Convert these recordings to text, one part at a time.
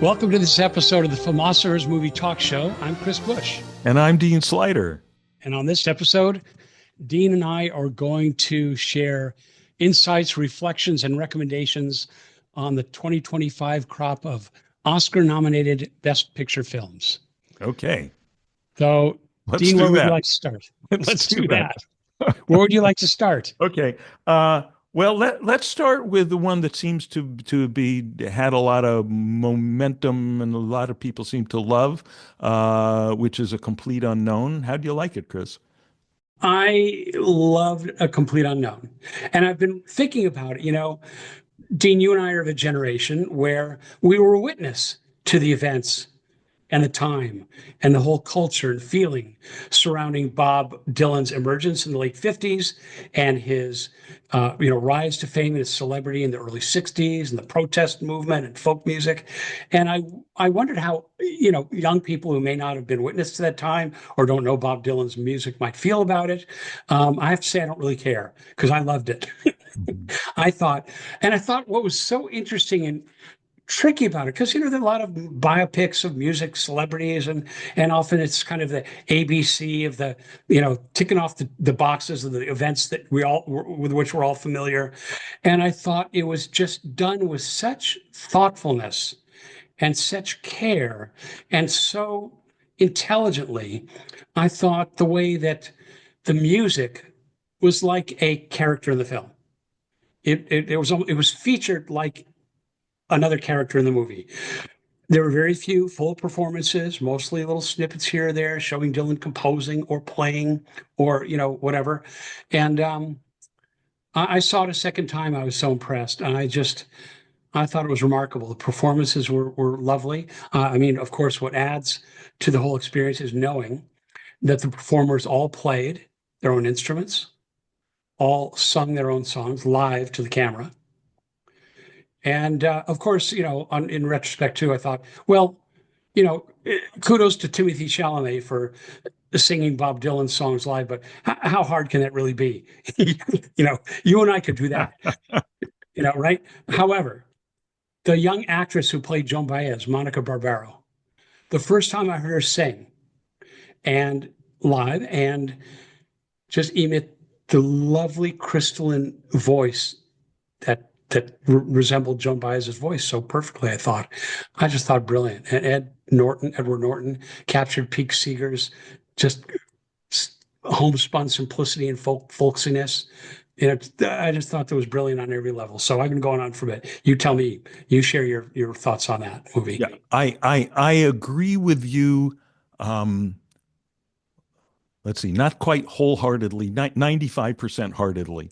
Welcome to this episode of the Filmosophers Movie Talk Show. I'm Chris Bush. And I'm Dean Slider. And on this episode, Dean and I are going to share insights, reflections, and recommendations on the 2025 crop of Oscar-nominated Best Picture films. Okay. So, Dean, where would you like to start? Let's do that. Where would you like to start? Okay. Well, let's start with the one that seems to be had a lot of momentum and a lot of people seem to love, which is A Complete Unknown. How do you like it, Chris? I loved A Complete Unknown. And I've been thinking about it. You know, Dean, you and I are of a generation where we were a witness to the events and the time and the whole culture and feeling surrounding Bob Dylan's emergence in the late 50s and his rise to fame and his celebrity in the early 60s and the protest movement and folk music. And I wondered how, young people who may not have been witness to that time or don't know Bob Dylan's music might feel about it. I have to say I don't really care because I loved it. I thought what was so interesting and tricky about it, because there are a lot of biopics of music celebrities, and often it's kind of the ABC of the ticking off the boxes of the events that with which we're all familiar. And I thought it was just done with such thoughtfulness and such care and so intelligently. I thought the way that the music was like a character in the film. It was featured like another character in the movie. There were very few full performances, mostly little snippets here or there showing Dylan composing or playing or, whatever. And I saw it a second time. I was so impressed. And I thought it was remarkable. The performances were lovely. Of course, what adds to the whole experience is knowing that the performers all played their own instruments, all sung their own songs live to the camera. And of course, in retrospect too, I thought, well, kudos to Timothy Chalamet for singing Bob Dylan songs live, but how hard can that really be? You and I could do that, right? However, the young actress who played Joan Baez, Monica Barbaro, the first time I heard her sing and live and just emit the lovely crystalline voice that resembled Joan Baez's voice so perfectly, I just thought brilliant. And Edward Norton captured Pete Seeger's just homespun simplicity and folksiness. I just thought that was brilliant on every level. So I've been going on for a bit. You tell me, you share your thoughts on that movie. Yeah, I agree with you. Let's see, not quite wholeheartedly, 95% heartedly.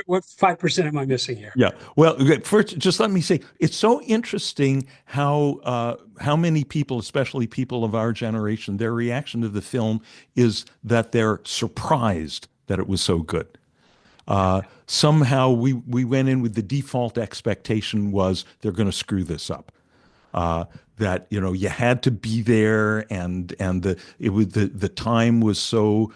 What 5% am I missing here? Yeah. Well, first, just let me say, it's so interesting how many people, especially people of our generation, their reaction to the film is that they're surprised that it was so good. Somehow we went in with the default expectation was they're going to screw this up. That you had to be there, and the time was so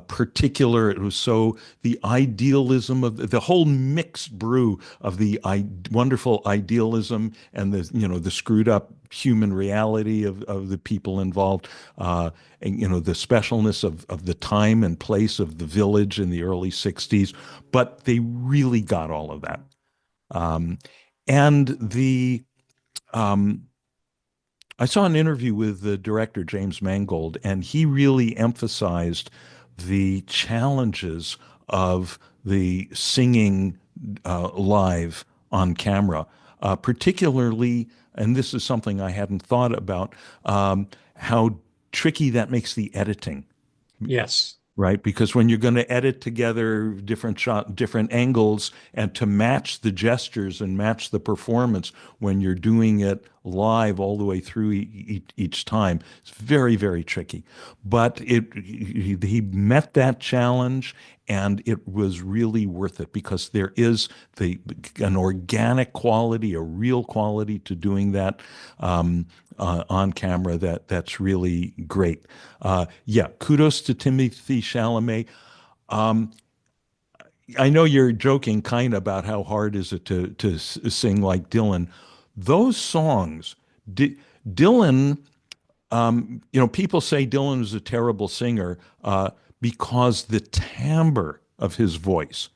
particular. It was so the idealism of the whole mixed brew of the wonderful idealism and the screwed up human reality of the people involved, and the specialness of the time and place of the village in the early 60s. But they really got all of that, and the. I saw an interview with the director, James Mangold, and he really emphasized the challenges of the singing live on camera, particularly, and this is something I hadn't thought about, how tricky that makes the editing. Yes. Right, because when you're going to edit together different angles, and to match the gestures and match the performance when you're doing it live all the way through each time, it's very, very tricky. But he met that challenge, and it was really worth it because there is an organic quality, a real quality to doing that on camera that's really great. Yeah, kudos to Timothy Chalamet. I know you're joking kind of about how hard is it to sing like Dylan, those songs, Dylan, people say Dylan is a terrible singer because the timbre of his voice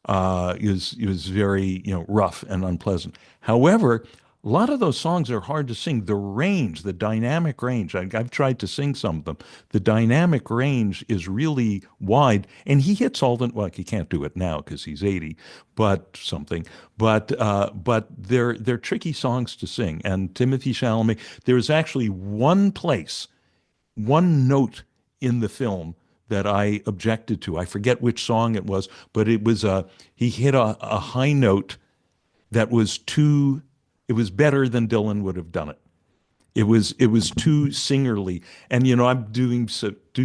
is very rough and unpleasant. However, a lot of those songs are hard to sing. The range, the dynamic range, I've tried to sing some of them. The dynamic range is really wide, and he hits all the, well, he can't do it now because he's 80, but something. But they're tricky songs to sing. And Timothy Chalamet, there's actually one place, one note in the film that I objected to. I forget which song it was, but it was he hit a high note that was too. It was better than Dylan would have done it. It was too singerly, and I'm do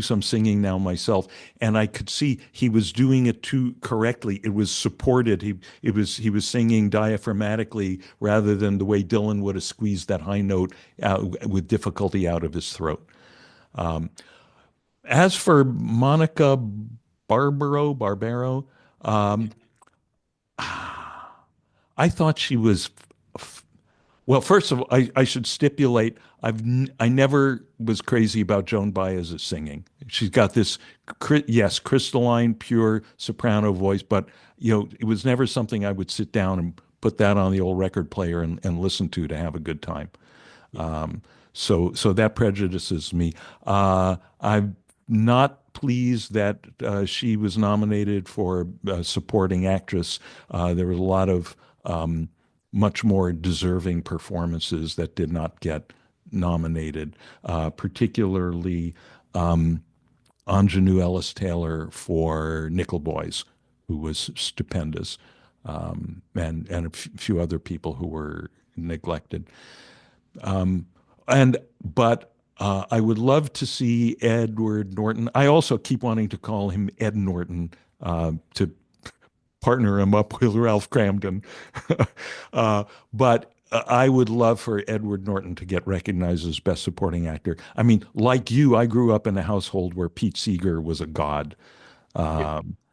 some singing now myself, and I could see he was doing it too correctly. It was supported. He was singing diaphragmatically rather than the way Dylan would have squeezed that high note out with difficulty out of his throat. As for Monica Barbaro, I thought she was. Well, first of all, I should stipulate I never was crazy about Joan Baez's singing. She's got this, yes, crystalline, pure soprano voice, but it was never something I would sit down and put that on the old record player and listen to have a good time. So that prejudices me. I'm not pleased that she was nominated for supporting actress. There was a lot of much more deserving performances that did not get nominated, particularly Anjanou Ellis-Taylor for Nickel Boys, who was stupendous, and a few other people who were neglected. But I would love to see Edward Norton. I also keep wanting to call him Ed Norton to partner him up with Ralph Cramden. But I would love for Edward Norton to get recognized as Best Supporting Actor. I mean, like you, I grew up in a household where Pete Seeger was a god. And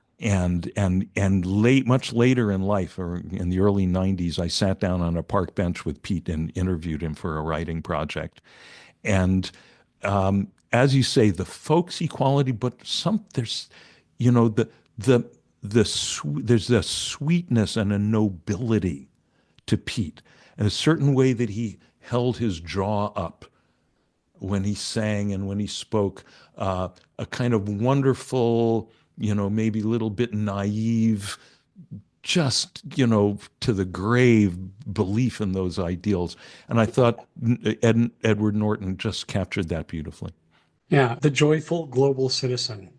much later in life, or in the early 90s, I sat down on a park bench with Pete and interviewed him for a writing project. And as you say, the folksy quality, but there's there's a sweetness and a nobility to Pete, and a certain way that he held his jaw up when he sang and when he spoke, a kind of wonderful, maybe a little bit naive, just, to the grave belief in those ideals. And I thought Edward Norton just captured that beautifully. Yeah, the joyful global citizen,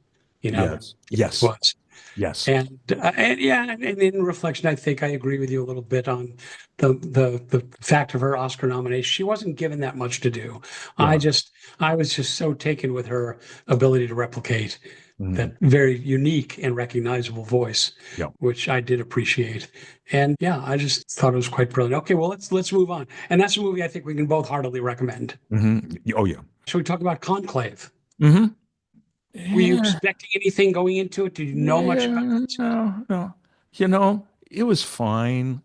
Yes. Yes. was. Yes. And yeah, and in reflection, I think I agree with you a little bit on the fact of her Oscar nomination. She wasn't given that much to do. Yeah. I was just so taken with her ability to replicate Mhm. that very unique and recognizable voice, Yeah. which I did appreciate. And yeah, I just thought it was quite brilliant. Okay, well, let's move on. And that's a movie I think we can both heartily recommend. Mhm. Oh, yeah. Shall we talk about Conclave? Mm-hmm. Were you Yeah. expecting anything going into it? Did you know much about it? No. It was fine.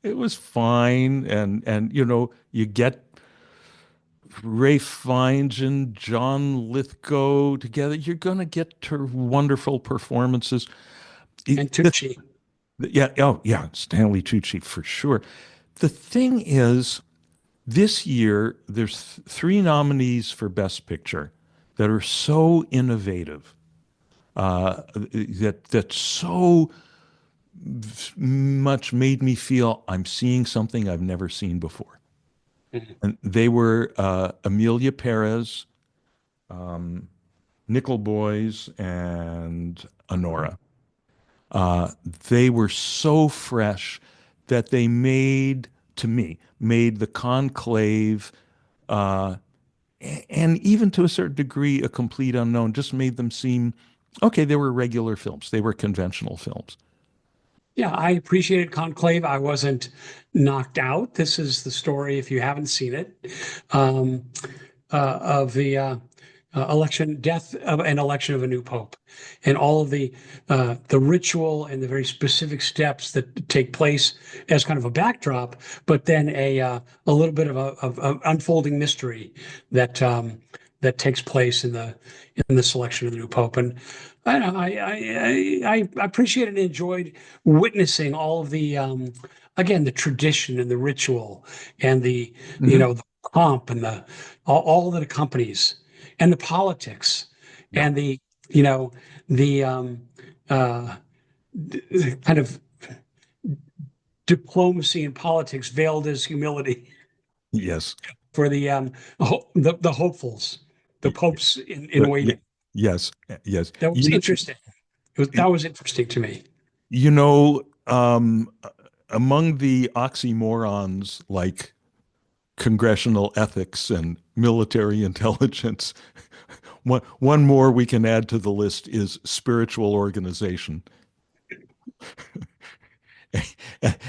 It was fine. And you get Ray Fiennes and John Lithgow together. You're going to get wonderful performances. And Tucci. Yeah. Oh, yeah. Stanley Tucci for sure. The thing is, this year, there's 3 nominees for Best Picture that are so innovative, that so much made me feel I'm seeing something I've never seen before. Mm-hmm. And they were Emilia Perez, Nickel Boys, and Anora. They were so fresh that they made the Conclave, and even to a certain degree, A Complete Unknown, just made them seem, okay, they were regular films. They were conventional films. Yeah, I appreciated Conclave. I wasn't knocked out. This is the story, if you haven't seen it, of the death of an election of a new pope, and all of the ritual and the very specific steps that take place as kind of a backdrop, but then a little bit of unfolding mystery that that takes place in the selection of the new pope. And I don't know, I appreciated and enjoyed witnessing all of the again, the tradition and the ritual and the the pomp and the all that accompanies, and the politics, Yeah. and the you know the kind of diplomacy and politics veiled as humility Yes. for the hopefuls, the popes in waiting. Yes. Yes. That was interesting. That was interesting to me. You know, among the oxymorons like congressional ethics and military intelligence, one more we can add to the list is spiritual organization.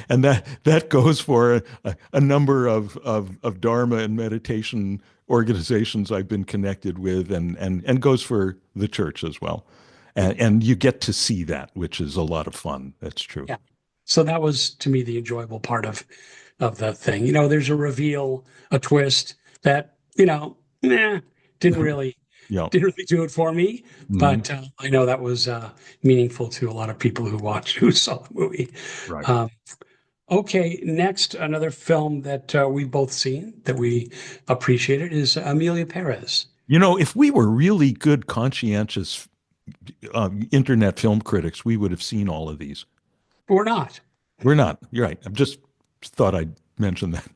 And that goes for a number of Dharma and meditation organizations I've been connected with, and goes for the church as well. And you get to see that, which is a lot of fun. That's true. Yeah. So that was to me the enjoyable part of the thing. There's a reveal, a twist that, didn't really Yeah. didn't really do it for me. Mhm. But I know that was meaningful to a lot of people who saw the movie. Right. Okay, next, another film that we've both seen that we appreciated is Emilia Perez. If we were really good, conscientious internet film critics, we would have seen all of these. But we're not. We're not. You're right. I just thought I'd mention that.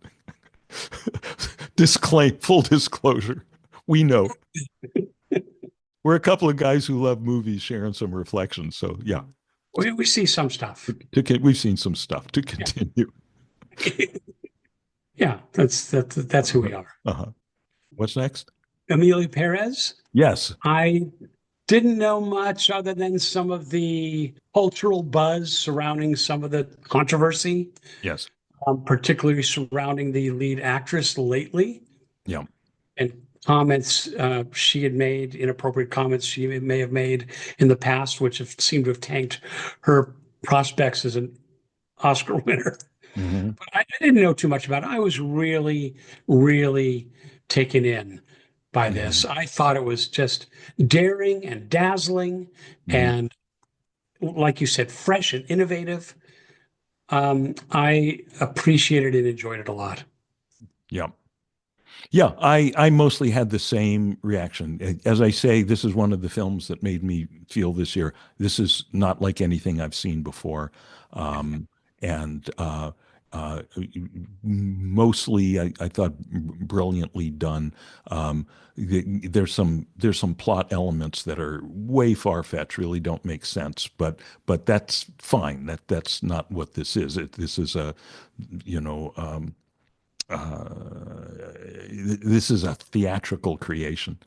Full disclosure. We know. We're a couple of guys who love movies sharing some reflections. So, yeah. We see some stuff. We've seen some stuff to continue. Yeah, that's who we are. Uh-huh. What's next? Emilia Perez. Yes. I didn't know much other than some of the cultural buzz surrounding some of the controversy. Yes. Particularly surrounding the lead actress lately. Yeah. And comments she had made, inappropriate comments she may have made in the past, which have seemed to have tanked her prospects as an Oscar winner. Mm-hmm. But I didn't know too much about it. I was really, really taken in by this. I thought it was just daring and dazzling and, like you said, fresh and innovative. I appreciated and enjoyed it a lot. Yeah. Yeah, I mostly had the same reaction. As I say, this is one of the films that made me feel this year, this is not like anything I've seen before. And mostly I thought brilliantly done. There's some plot elements that are way far-fetched, really don't make sense, but that's fine. That's not what this is. This is this is a theatrical creation.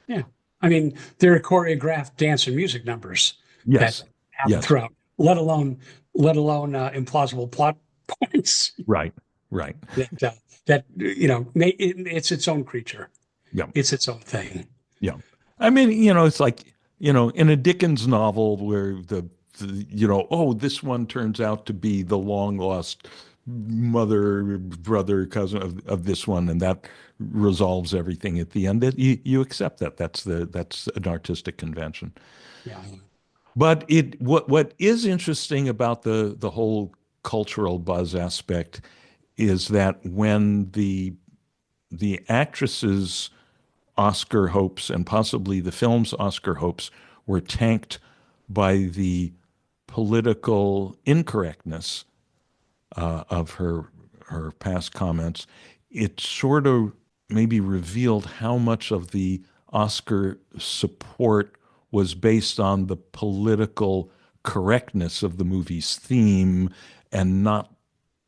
Yeah. I mean, there are choreographed dance and music numbers Yes. that happen throughout, let alone implausible plot points. Right. That it's its own creature. Yeah. It's its own thing. Yeah. I mean, it's like, in a Dickens novel where this one turns out to be the long lost mother, brother, cousin of this one, and that resolves everything at the end. That you accept that. That's an artistic convention. Yeah. But what is interesting about the whole cultural buzz aspect is that when the actress's Oscar hopes and possibly the film's Oscar hopes were tanked by the political incorrectness of her past comments, it sort of maybe revealed how much of the Oscar support was based on the political correctness of the movie's theme and not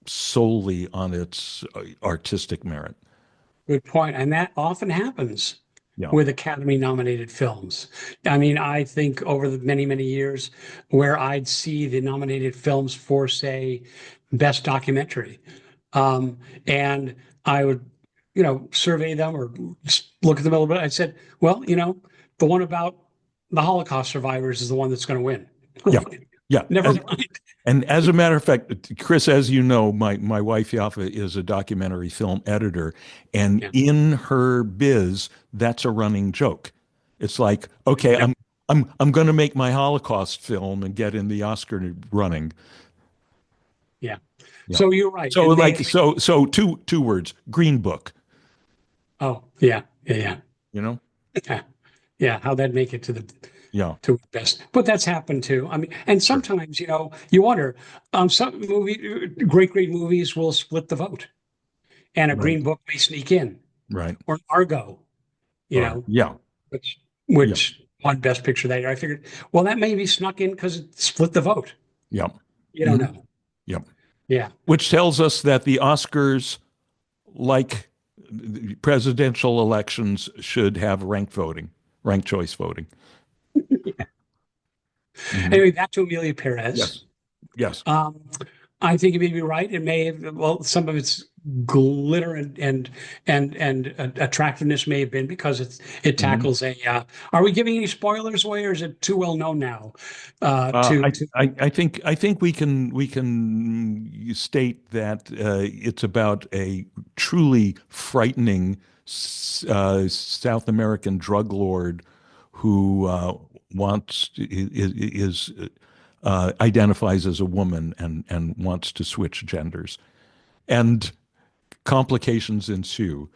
solely on its artistic merit. Good point. And that often happens Yeah. with Academy nominated films. I mean, I think over the many, many years where I'd see the nominated films for, say, Best Documentary, and I would survey them or just look at them a little bit. I said, well, the one about the Holocaust survivors is the one that's going to win. Yeah. Yeah. Never mind. And as a matter of fact, Chris, as you know, my wife Yafa is a documentary film editor, and Yeah. in her biz, that's a running joke. It's like, okay, Yep. I'm going to make my Holocaust film and get in the Oscar running. Yeah. Yeah. So you're right. So And like so two words, Green Book, oh, yeah, yeah, yeah. you know? Yeah. Yeah. How'd that make it to the Yeah. to best? But that's happened too. I mean, and Sure. sometimes, you wonder, some great movies will split the vote, and a Right. Green Book may sneak in, Right. or Argo, you Or know, yeah. which Yeah. won Best Picture that year. I figured, well, that may be snuck in because it split the vote. Yeah. You don't Mhm. know. Yeah. Yeah. Which tells us that the Oscars, like the presidential elections, should have ranked choice voting. Mhm. Anyway, back to Emilia Perez. Yes. Yes. Um, I think you may be right. It may have, well, some of its glitter and attractiveness may have been because it Mhm. tackles a. Are we giving any spoilers away, or is it too well known now? Uh, To I think we can state that it's about a truly frightening South American drug lord who identifies as a woman and wants to switch genders, and complications ensue.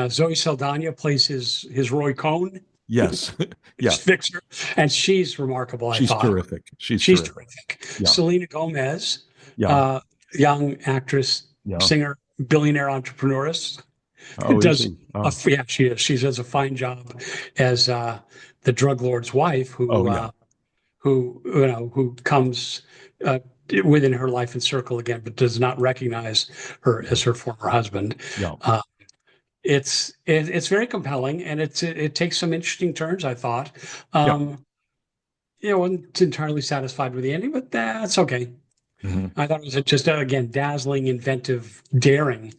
Zoe Saldana plays his Roy Cohn, Yes, his yeah, fixer, and she's remarkable. I she's thought terrific. She's she's terrific. terrific. Yeah, Selena Gomez, yeah, uh, young actress, yeah. singer, billionaire entrepreneuress. Oh, is Does he? Oh, yeah, she is. She does a fine job as the drug lord's wife, oh yeah, who comes uh, within her life and circle again, but does not recognize her as her former husband. yeah, Uh, it's very compelling, and it takes some interesting turns. I thought, yeah. wasn't entirely satisfied with the ending, but that's okay. Mhm. I thought it was just again dazzling, inventive, daring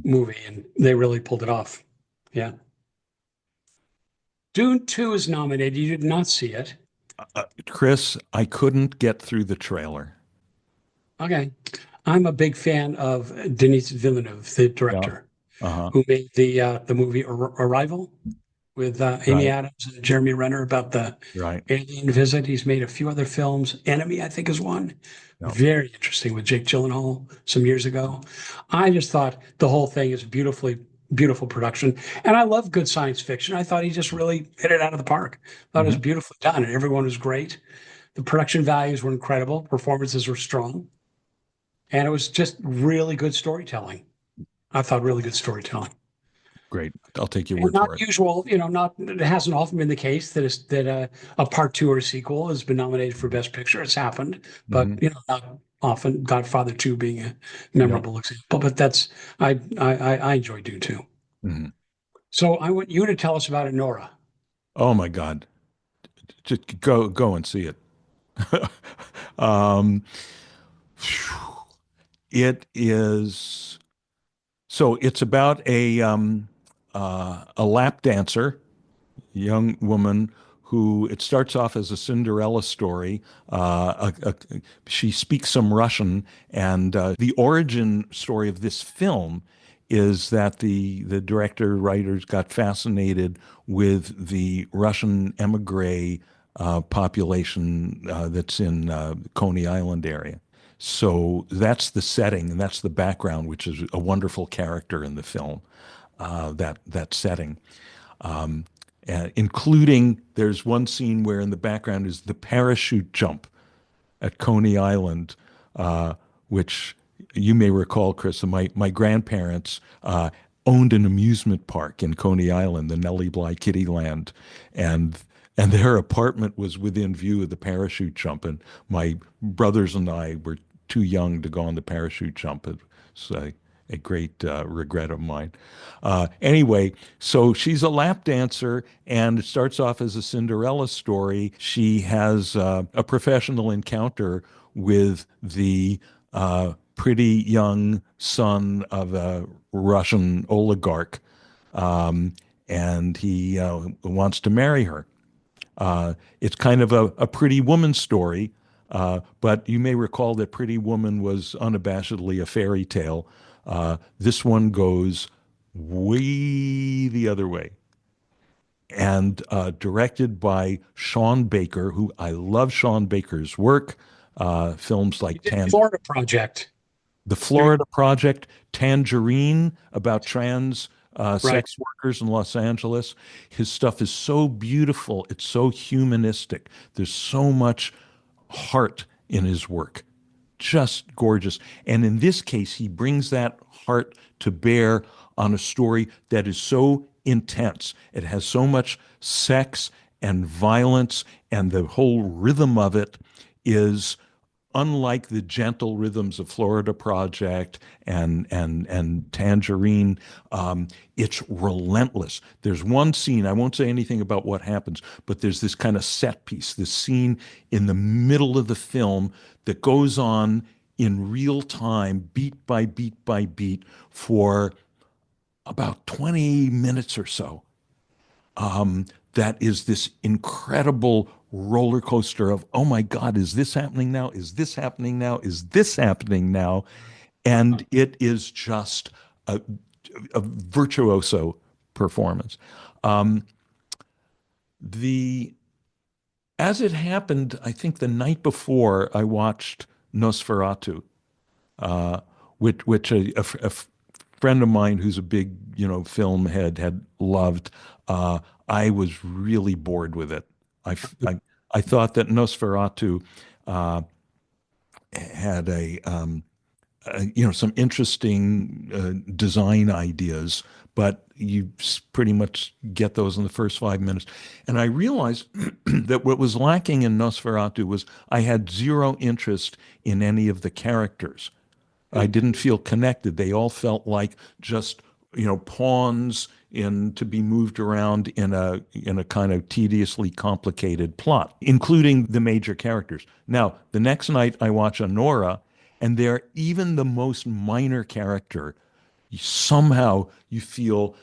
movie, and they really pulled it off. Yeah. Dune 2 is nominated. You did not see it. Chris, I couldn't get through the trailer. Okay. I'm a big fan of Denis Villeneuve, the Yeah. director, Uh-huh. who made the movie Arrival with Amy Right. Adams and Jeremy Renner about the Right. alien visit. He's made a few other films. Enemy, I think, is one. Yeah. Very interesting with Jake Gyllenhaal some years ago. I just thought the whole thing is beautiful production. And I love good science fiction. I thought he just really hit it out of the park. Thought it was Mhm. beautifully done, and everyone was great. The production values were incredible. Performances were strong. And it was just really good storytelling. I thought really good storytelling. Great. I'll take your And word not for it. usual, not it hasn't often been the case that a part two or a sequel has been nominated for Best Picture. It's happened, but Mhm. not often. Godfather 2 being a Yeah. memorable example. But that's I enjoy Dune too. Mhm. So I want you to tell us about Anora. Oh my God. Just go and see it. Um, it is so it's about a lap dancer, young woman who it starts off as a Cinderella story. She speaks some Russian, and the origin story of this film is that the director writers got fascinated with the Russian emigre population that's in Coney Island area. So that's the setting and that's the background, which is a wonderful character in the film. That setting including there's one scene where in the background is the parachute jump at Coney Island, which you may recall, Chris. My grandparents owned an amusement park in Coney Island, the Nellie Bly Kittyland, and and their apartment was within view of the parachute jump. And my brothers and I were too young to go on the parachute jump. It's a great regret of mine. Anyway, so she's a lap dancer, and it starts off as a Cinderella story. She has a professional encounter with the pretty young son of a Russian oligarch, and he wants to marry her. It's kind of a Pretty Woman story, but you may recall that Pretty Woman was unabashedly a fairy tale. This one goes way the other way. And directed by Sean Baker, who I love Sean Baker's work. Films like Florida Project. The Florida Project, Tangerine, about trans Right. sex workers in Los Angeles. His stuff is so beautiful. It's so humanistic. There's so much heart in his work. Just gorgeous. And in this case, he brings that heart to bear on a story that is so intense. It has so much sex and violence, and the whole rhythm of it is unlike the gentle rhythms of Florida Project and Tangerine. It's relentless. There's one scene, I won't say anything about what happens, but there's this kind of set piece, this scene in the middle of the film that goes on in real time, beat by beat by beat, for about 20 minutes or so. That is this incredible roller coaster of, oh my God, is this happening now? Is this happening now? Is this happening now? And it is just a virtuoso performance. As it happened, I think the night before I watched Nosferatu, which a friend of mine who's a big, film head had loved. I was really bored with it. I thought that Nosferatu had some interesting design ideas, but you pretty much get those in the first 5 minutes. And I realized that what was lacking in Nosferatu was I had zero interest in any of the characters. I didn't feel connected. They all felt like just, pawns to be moved around in a kind of tediously complicated plot, including the major characters. Now, the next night I watch Anora, and they're even the most minor character. Somehow you feel,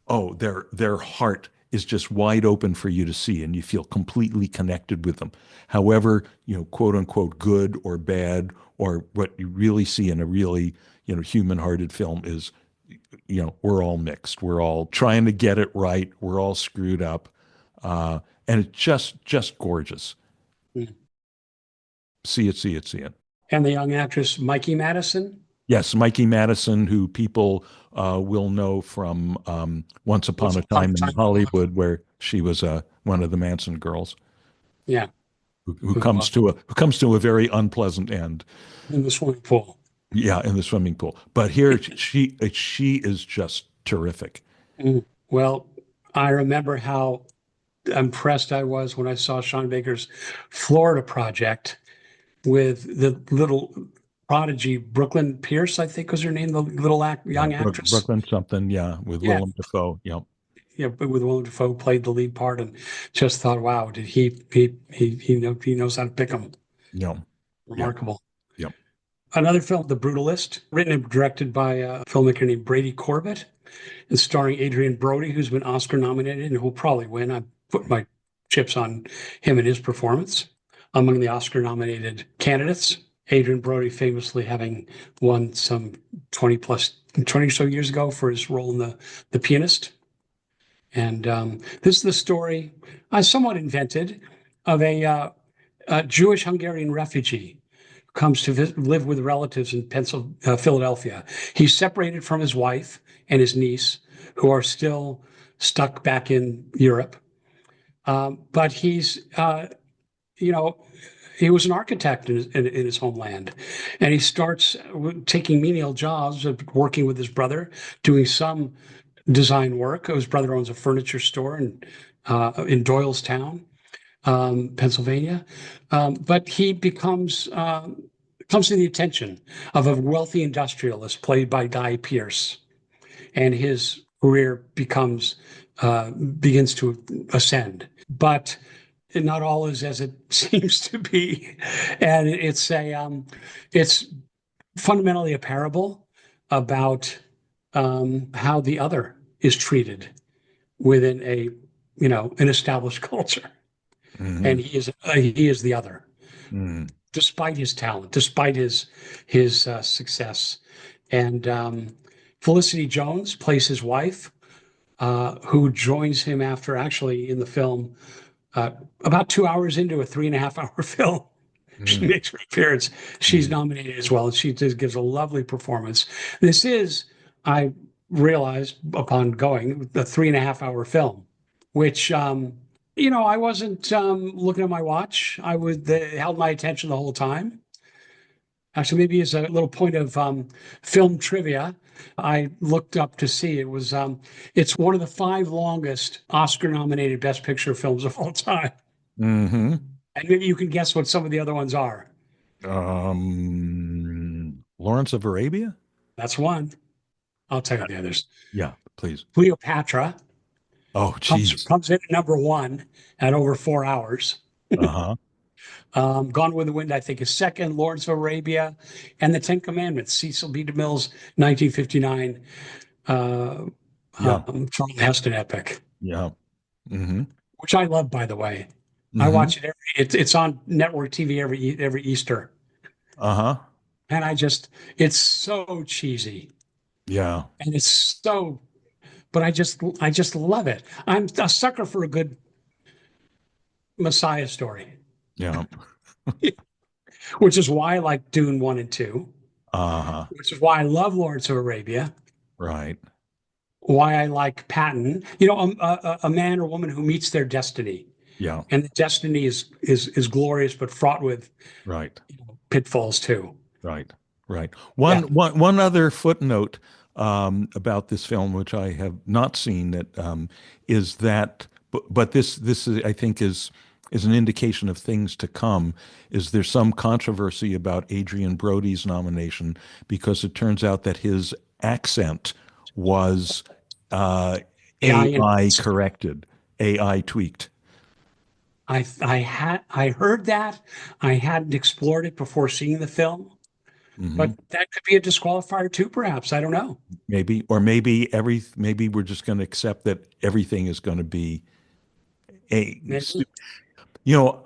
oh, their heart is just wide open for you to see, and you feel completely connected with them. However, quote unquote, good or bad, or what you really see in a really, human-hearted film is, we're all mixed. We're all trying to get it right. We're all screwed up. And it's just gorgeous. Mm. See it. And the young actress, Mikey Madison. Yes, Mikey Madison, who people will know from Once Upon a Time in Hollywood, where she was one of the Manson girls. Yeah. Who comes to a very unpleasant end. In the swimming pool. Yeah, in the swimming pool. But here she is just terrific. Well, I remember how impressed I was when I saw Sean Baker's Florida Project with the little prodigy Brooklyn Pierce, I think was her name, the little young actress. Brooklyn something, with Willem Dafoe. Yeah. Yeah, but with Willem Dafoe played the lead part, and just thought, wow, did he knows how to pick them. Yeah. Remarkable. Yeah. Another film, The Brutalist, written and directed by a filmmaker named Brady Corbett, and starring Adrian Brody, who's been Oscar nominated and who'll probably win. I put my chips on him and his performance. Among the Oscar nominated candidates, Adrian Brody famously having won some 20 or so years ago for his role in The Pianist. And this is the story, somewhat invented, of a Jewish Hungarian refugee who comes to live with relatives in Philadelphia. He's separated from his wife and his niece, who are still stuck back in Europe. But he's, he was an architect in his homeland, and he starts taking menial jobs of working with his brother, doing some design work. His brother owns a furniture store in Doylestown, Pennsylvania. But he comes to the attention of a wealthy industrialist played by Guy Pearce, and his career begins to ascend. But not all is as it seems to be, and it's fundamentally a parable about how the other is treated within an established culture, and Hmm. he is the other, Hmm. despite his talent, despite his success. And Felicity Jones plays his wife, who joins him after actually in the film uh, about 2 hours into a 3.5 hour film. She Hmm. makes her appearance. She's nominated as well, and she just gives a lovely performance. This is, I realized upon going, the 3.5 hour film, which I wasn't looking at my watch. I was held my attention the whole time. Actually, maybe as a little point of film trivia, I looked up to see it's one of the five longest Oscar-nominated Best Picture films of all time. Hmm. And maybe you can guess what some of the other ones are. Lawrence of Arabia? That's one. I'll tell you the others. Yeah, please. Cleopatra Oh, comes geez. comes in at number one at over 4 hours. Uh-huh. Gone with the Wind, I think, is second. Lawrence of Arabia and the Ten Commandments, Cecil B. DeMille's 1959 uh, Yeah. Charlton Heston epic, Yeah. Hmm. which I love, by the way. I Hmm. watch it it's on network TV every Easter, Uh-huh. and it's so cheesy Yeah. and it's so, but I just love it. I'm a sucker for a good Messiah story, Yeah. which is why I like Dune 1 and 2, Uh-huh. which is why I love Lawrence of Arabia, Right. why I like Patton. A man or woman who meets their destiny, Yeah. and the destiny is glorious but fraught with Right. pitfalls too. Right. Right. Yeah. One other footnote about this film, which I have not seen, that is that, but this is, I think, is an indication of things to come. Is there's some controversy about Adrian Brody's nomination because it turns out that his accent was uh, AI AI enhanced. corrected, AI tweaked. I heard that. I hadn't explored it before seeing the film, Hmm. but that could be a disqualifier too, perhaps. I don't know. Maybe, or maybe we're just going to accept that everything is going to be a, Maybe. you know,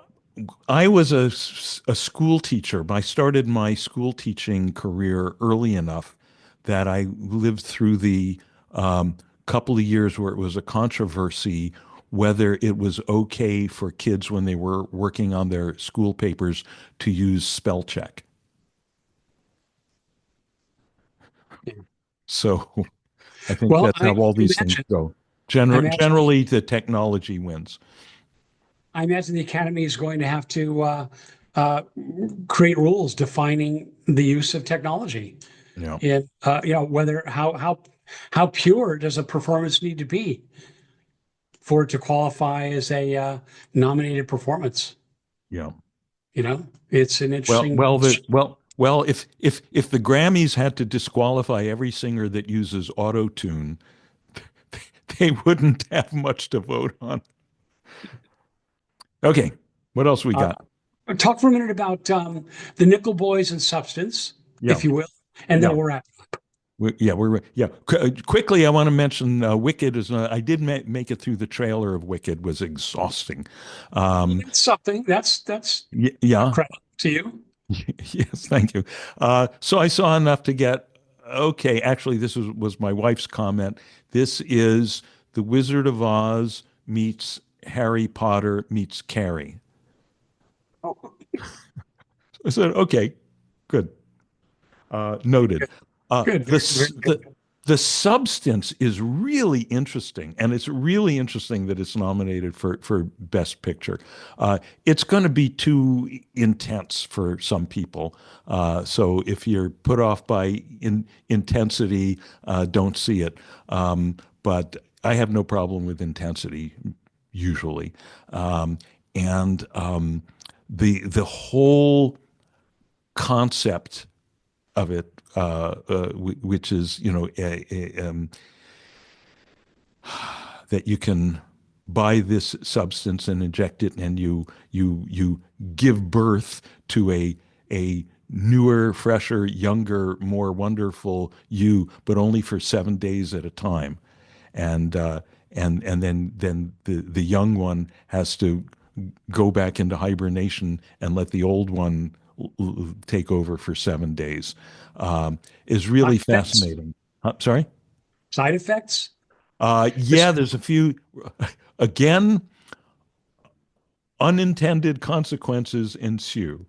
I was a school teacher. I started my school teaching career early enough that I lived through the couple of years where it was a controversy whether it was okay for kids when they were working on their school papers to use spell check. Yeah. So I think Well, that's how all these things imagine, go. I imagine, Generally, the technology wins. I imagine the Academy is going to have to uh, create rules defining the use of technology. Yeah, In whether how pure does a performance need to be for it to qualify as a nominated performance? yeah. It's an Well, interesting well, question. if the Grammys had to disqualify every singer that uses auto tune, they wouldn't have much to vote on. Okay, what else we Uh, got? Talk for a minute about the Nickel Boys and Substance, Yeah, if you will, and then yeah, we're at. yeah. Quickly, I want to mention Wicked is. I did make it through the trailer of Wicked. Was exhausting. Um, That's something. That's a yeah. credit to you. Yes, thank you. So I saw enough to get, okay, actually, this was my wife's comment. This is The Wizard of Oz meets Harry Potter meets Carrie. Oh, I said, okay, good. Noted. good, good, The, very, very good. the substance is really interesting, and it's really interesting that it's nominated for Best Picture. It's going to be too intense for some people. So if you're put off by intensity, don't see it. But I have no problem with intensity usually, and the whole concept of it, which is, that you can buy this substance and inject it, and you give birth to a newer, fresher, younger, more wonderful you, but only for 7 days at a time. And then the young one has to go back into hibernation and let the old one take over for 7 days. Is Side really effects? fascinating. Sorry? Side effects? Yeah, This, there's a few. Again, unintended consequences ensue.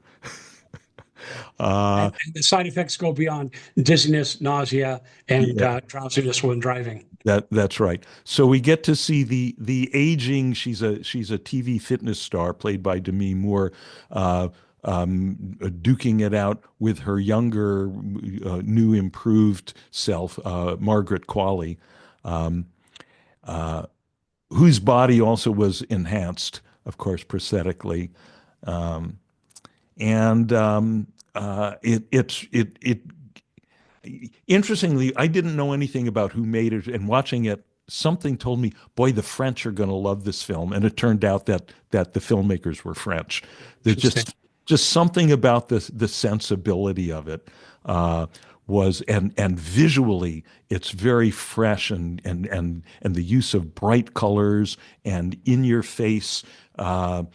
Uh, and the side effects go beyond dizziness, nausea, and yeah, drowsiness when driving. that's right. So we get to see the aging. She's a TV fitness star played by Demi Moore, uh, duking it out with her younger, new, improved self, Margaret Qualley, um, whose body also was enhanced, of course, prosthetically. Um, and it interestingly, I didn't know anything about who made it, and watching it, something told me, "Boy, the French are going to love this film." And it turned out that the filmmakers were French. There's Interesting. just something about the sensibility of it uh, was, and visually, it's very fresh, and the use of bright colors and in your face. Um,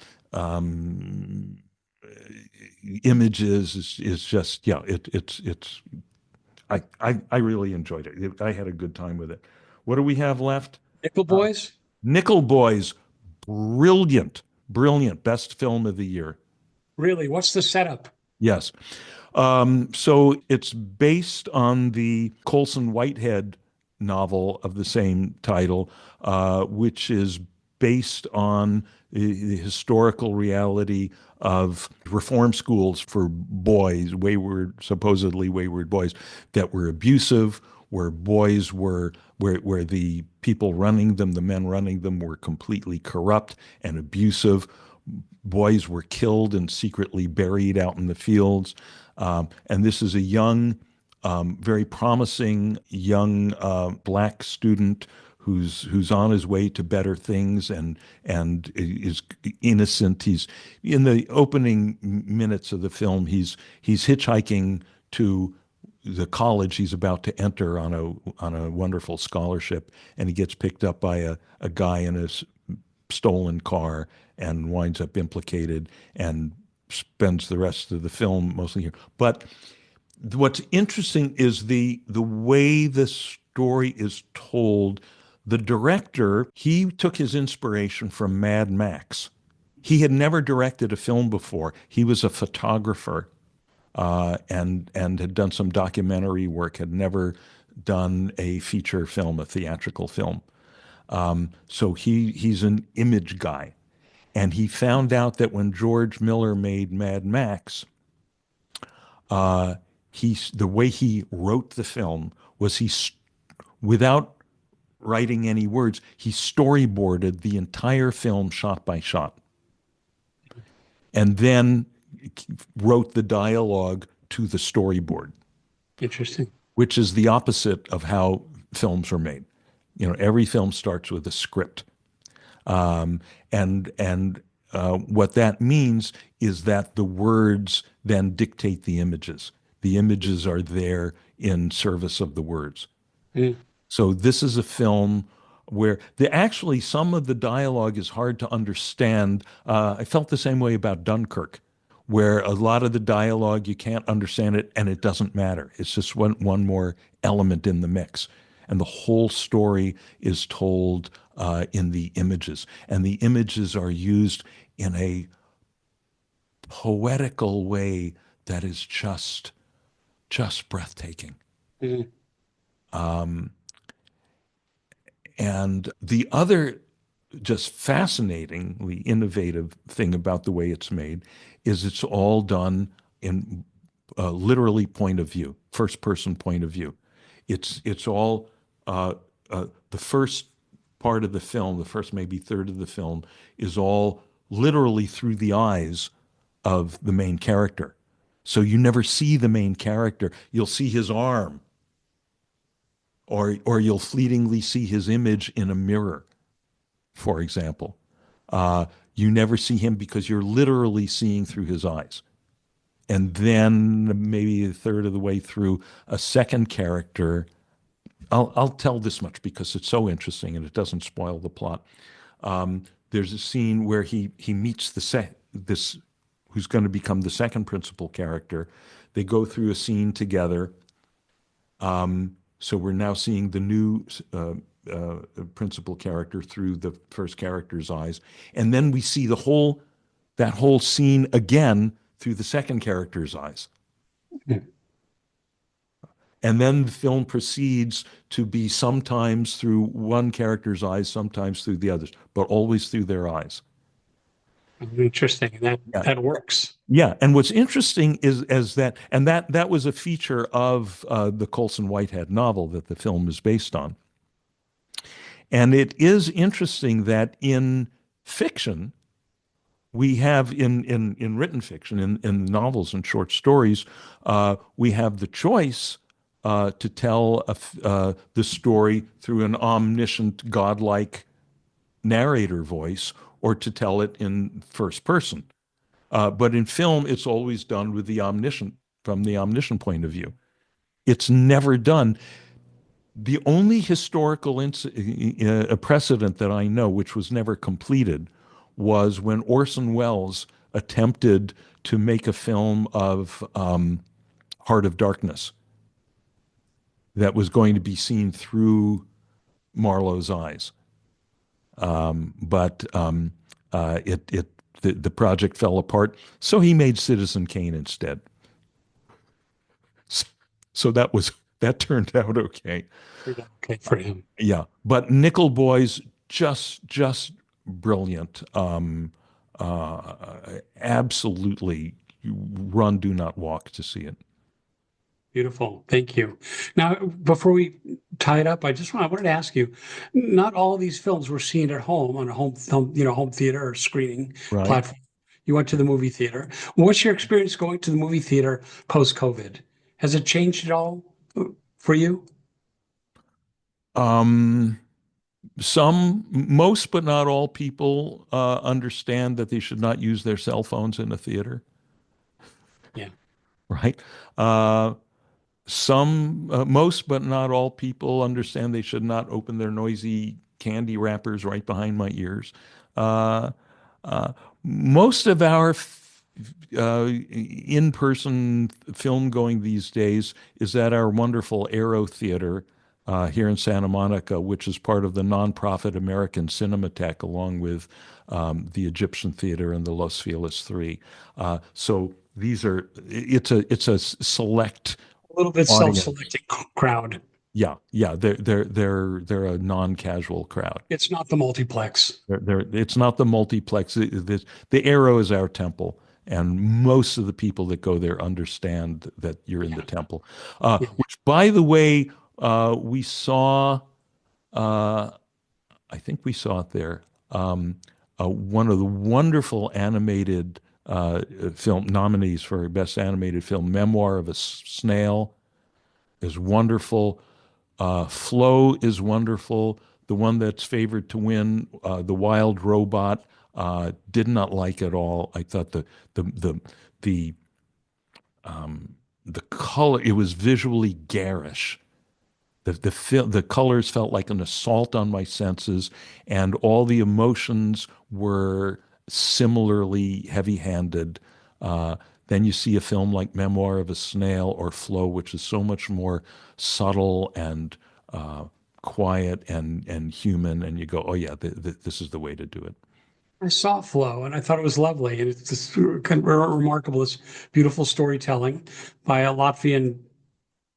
Images is just, yeah, it's I really enjoyed it. I had a good time with it. What do we have left? Nickel Uh, Boys? Nickel Boys, brilliant, brilliant, best film of the year. Really? What's the setup? Yes. So it's based on the Colson Whitehead novel of the same title, which is based on the historical reality of reform schools for boys, supposedly wayward boys that were abusive, where boys were, where the people running them, the men running them, were completely corrupt and abusive. Boys were killed and secretly buried out in the fields. And this is a young, very promising young black student who's on his way to better things and is innocent. He's in the opening minutes of the film. He's hitchhiking to the college he's about to enter on a wonderful scholarship, and he gets picked up by a guy in a stolen car and winds up implicated and spends the rest of the film mostly here. But what's interesting is the way the story is told. The director, he took his inspiration from Mad Max. He had never directed a film before. He was a photographer, and had done some documentary work, had never done a feature film, a theatrical film. So he's an image guy. And he found out that when George Miller made Mad Max, the way he wrote the film was without writing any words, he storyboarded the entire film shot by shot, and then wrote the dialogue to the storyboard, Interesting. which is the opposite of how films are made. Every film starts with a script. And what that means is that the words then dictate the images. The images are there in service of the words. Mm. So this is a film where actually some of the dialogue is hard to understand. I felt the same way about Dunkirk, where a lot of the dialogue you can't understand it, and it doesn't matter. It's just one more element in the mix, and the whole story is told in the images, and the images are used in a poetical way that is just breathtaking. Mm. And the other just fascinatingly innovative thing about the way it's made is it's all done in literally point of view, first person point of view. It's all the first part of the film, the first maybe third of the film, is all literally through the eyes of the main character. So you never see the main character. You'll see his arm, or you'll fleetingly see his image in a mirror, for example. You never see him because you're literally seeing through his eyes. and then maybe a third of the way through, a second character. I'll tell this much because it's so interesting and it doesn't spoil the plot. There's a scene where he meets this who's going to become the second principal character. They go through a scene together. So we're now seeing the new principal character through the first character's eyes, and then we see that whole scene again through the second character's eyes. And then the film proceeds to be sometimes through one character's eyes, sometimes through the others, but always through their eyes. Interesting. That works. Yeah, and what's interesting is that was a feature of the Colson Whitehead novel that the film is based on. And it is interesting that in fiction, we have in written fiction, in novels and short stories, we have the choice to tell the story through an omniscient, godlike narrator voice, or to tell it in first person. But in film, it's always done with the omniscient, from the omniscient point of view. It's never done. The only historical precedent that I know, which was never completed, was when Orson Welles attempted to make a film of Heart of Darkness that was going to be seen through Marlowe's eyes. But the project fell apart, so he made Citizen Kane instead. So that turned out okay. Okay for him. Yeah, but Nickel Boys just brilliant. Absolutely, run, do not walk to see it. Beautiful. Thank you. Now, before we tie it up, I wanted to ask you, not all of these films were seen at home on a home theater or screening Right. platform. You went to the movie theater. What's your experience going to the movie theater post-COVID? Has it changed at all for you? Most but not all people understand that they should not use their cell phones in a theater. Yeah. Right. Most but not all people understand they should not open their noisy candy wrappers right behind my ears. Most of our in-person film going these days is at our wonderful Aero Theater here in Santa Monica, which is part of the nonprofit American Cinematheque, along with the Egyptian Theater and the Los Feliz 3. So it's a select, a little bit audience. Self-selecting crowd. Yeah, they're a non-casual crowd. It's not the multiplex. It's not the multiplex. The Aero is our temple, and most of the people that go there understand that you're in the temple. Which, by the way, we saw. I think we saw it there. One of the wonderful animated film nominees for Best Animated Film, Memoir of a Snail, is wonderful. Flow is wonderful. The one that's favored to win, The Wild Robot, did not like at all. I thought the color, it was visually garish. The colors felt like an assault on my senses, and all the emotions were similarly heavy-handed. Then you see a film like Memoir of a Snail or Flow, which is so much more subtle and quiet and human, and you go, oh yeah, this is the way to do it. I saw Flow and I thought it was lovely, and it's just kind of remarkable. This beautiful storytelling by a Latvian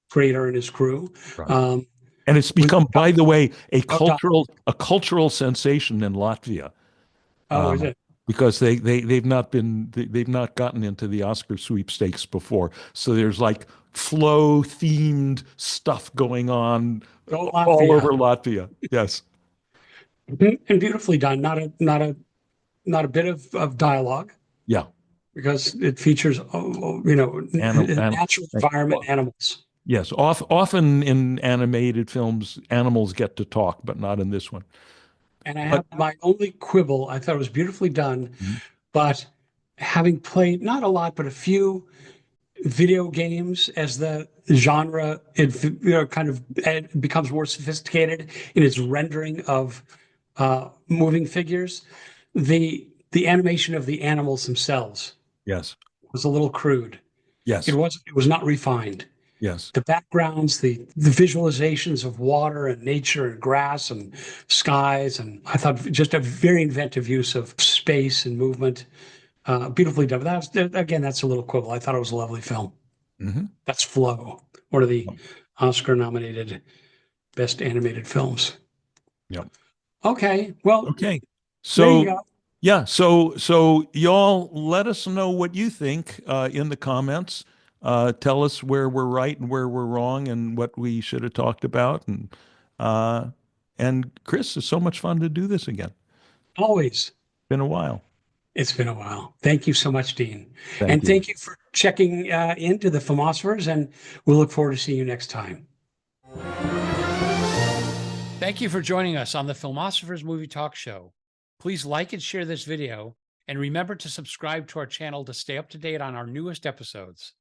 creator and his crew. Right. And it's become, by the way, a cultural sensation in Latvia. Oh, is it? Because they've not gotten into the Oscar sweepstakes before. So there's like flow themed stuff going on all over Latvia. Yes. And beautifully done. Not a bit of dialogue. Yeah. Because it features natural environment animals. Yes. Often in animated films, animals get to talk, but not in this one. And I have my only quibble. I thought it was beautifully done, but having played not a lot, but a few video games as the genre kind of becomes more sophisticated in its rendering of moving figures. The animation of the animals themselves Yes. was a little crude. Yes. It was not refined. Yes. The backgrounds, the visualizations of water and nature and grass and skies, and I thought just a very inventive use of space and movement. Beautifully done. But that's a little quibble. I thought it was a lovely film. Mm-hmm. That's Flow, one of the Oscar-nominated Best Animated Films. Yep. Okay. Well, Okay. there you So go. yeah, so y'all let us know what you think in the comments. Tell us where we're right and where we're wrong and what we should have talked about. And Chris, it's so much fun to do this again. Always. Been a while. It's been a while. Thank you so much, Dean. Thank you. Thank you for checking into the Filmosophers, and we'll look forward to seeing you next time. Thank you for joining us on the Filmosophers Movie Talk Show. Please like and share this video, and remember to subscribe to our channel to stay up to date on our newest episodes.